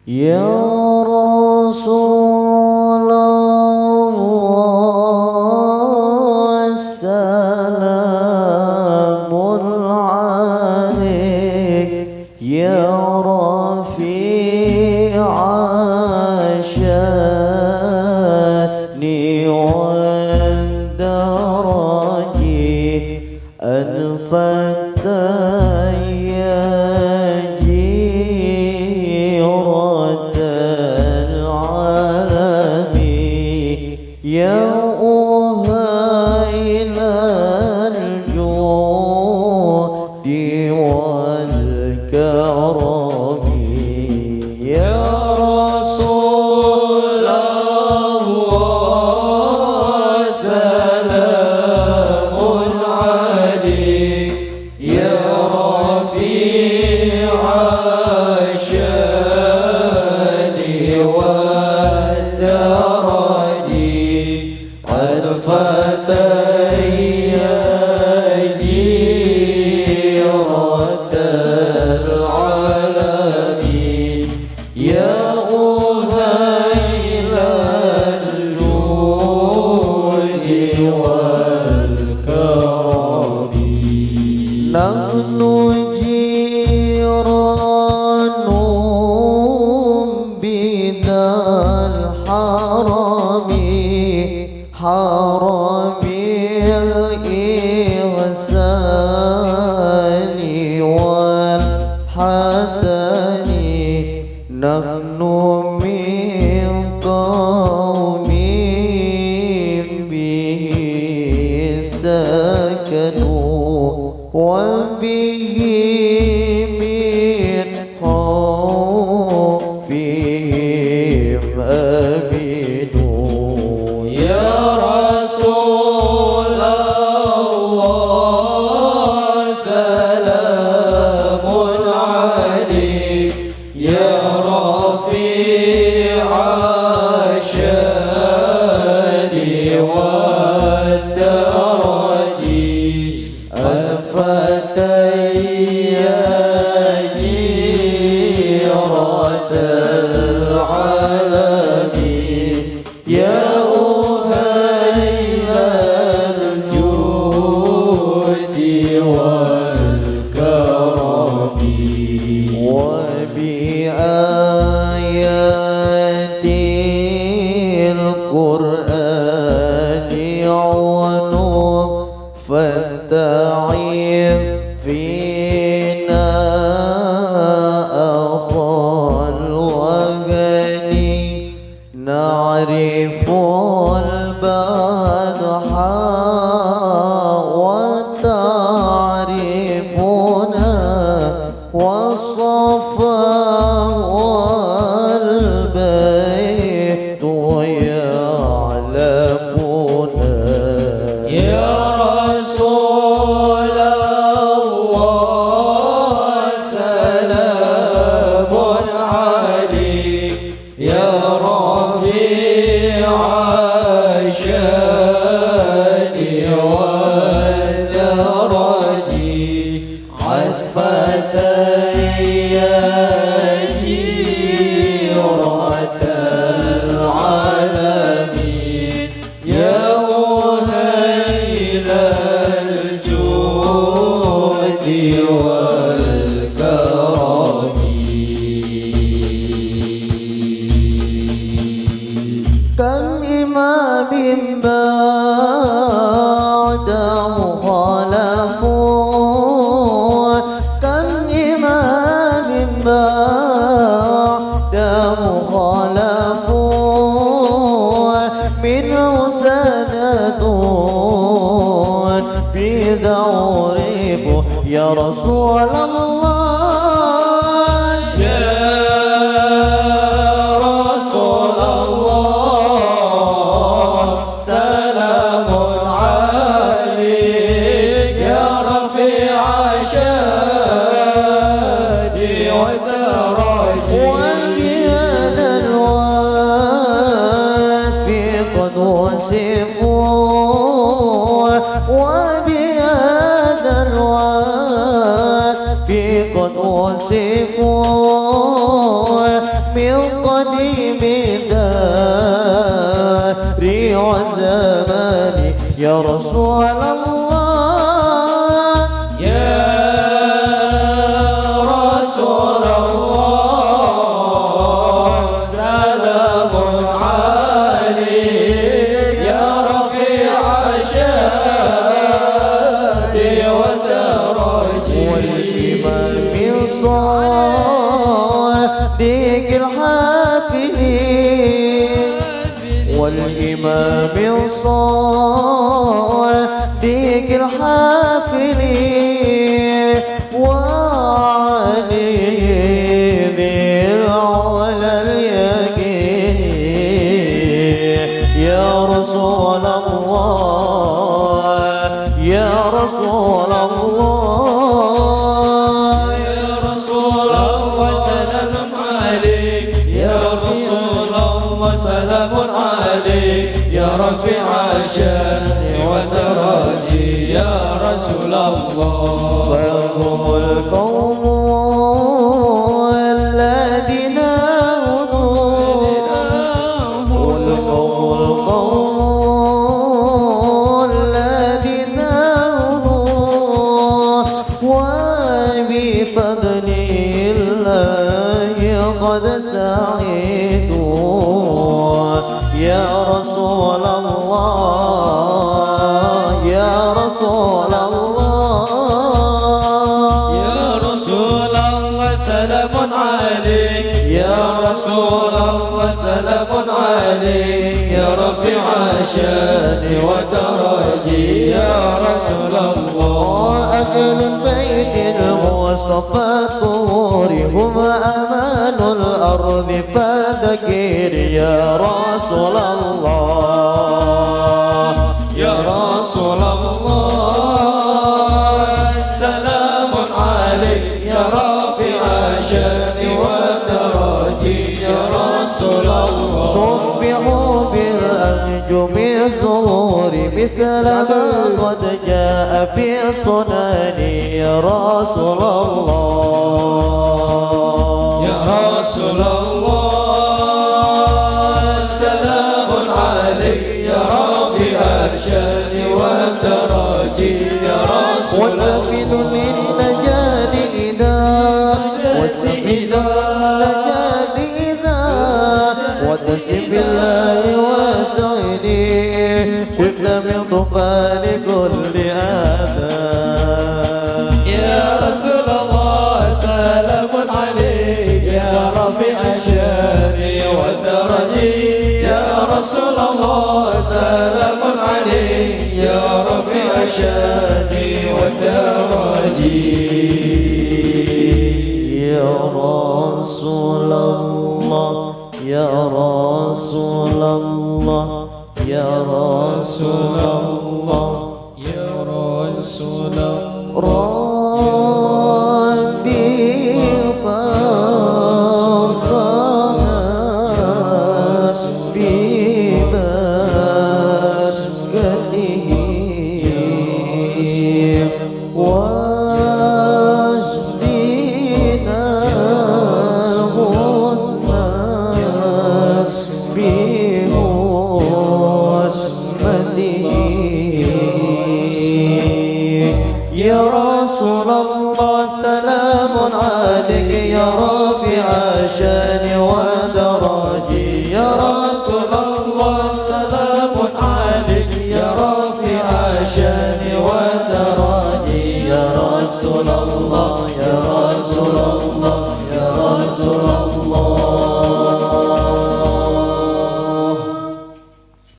Ya Rasulullah, salamun alaik, ya Rafi'a sya'ni wal daraji, anfata ya jirat al-alami, ya uhailal judi wal karami, ya Rasulullah, salamun alaik, ya Rafi'a sya'ni wal daraji, al-fatah ya jirat al-alami, ya uhailal judi wal karami. Nahnu jiranum bidal harami, haramil ihsani wal hasani, nahnu min qawmin bihi sakanu wa bihi min khawfihim aminu, ya Rasulullah, salamun alaik, ya Rafi'a sya'ni wal daraji, al-fatah ya jirat al-alami, ya uhailal judi wal karami, wa bi ayatil qur'ani unuf fatta'id fina akhal wagani, na'riful badha wa ta'rifuna was-safa wal baytu ya'lamuna, ya Rasulullah, salamun alaik, ya Rafi'a sya'ni wal daraji, atfata ya jirat al-alamin, ya uhailal judi wal karami. Kam imamin ba'dahu khalafu, kam imamin ba'dahu khalafu, minhu sanatun bid'urifu, ya Rasulullah, ya Rasulullah, salamun alaik, ya Rafi'a sya'ni wa daraji, wa bihadal wasfi qad wasifu, wa bihadal wasfi قد وصفوا من قديم الدهر والزمان يا رسول الله يا رسول الله سلام عليك يا رفيع الشان والدرج والإمام صادق الحافلين والإمام صادق الحافلين وعلي ذي العلا اليقين يا رسول الله يا رسول الله يا رسول الله سلام عليك يا رسول الله سلام عليك يا رفيع الشان ودرجي يا رسول الله فهم القوم الذين وبفضل الله قد سعدوا يا رسول الله يا رسول الله يا رسول الله سلام عليك يا رسول الله سلام عليك يا رفيع الشان ودرجي يا رسول الله أهل البيت المصطفى الطهور هم أمان الأرض فذكر يا رسول الله يا رسول الله سلام عليك يا رافع الشان والدرجي يا رسول الله صبحوا بالأنجم الزهور مثل ما قد جاء في السنن يا رسول الله يا رسول الله سلام عليك يا رافع الشان والدرجي يا رسول الله والسفيد للنجاة إذا والسفيد للنجاة إذا وتسب الله واستعيني كنت من طوفان كل آذى يا رسول الله سلام عليك يا رفيع الشان والدرجي يا رسول الله سلام عليك يا رفيع الشان والدرجي يا رسول الله يا رسول الله يا رسول الله يا رسول الله ربي فاصفها بمسكنه واسدنا الحسنى يا رسول الله سلام عليك يا رافع الشان ودرجي يا رسول الله سلام عليك يا رافع الشان ودرجي يا رسول الله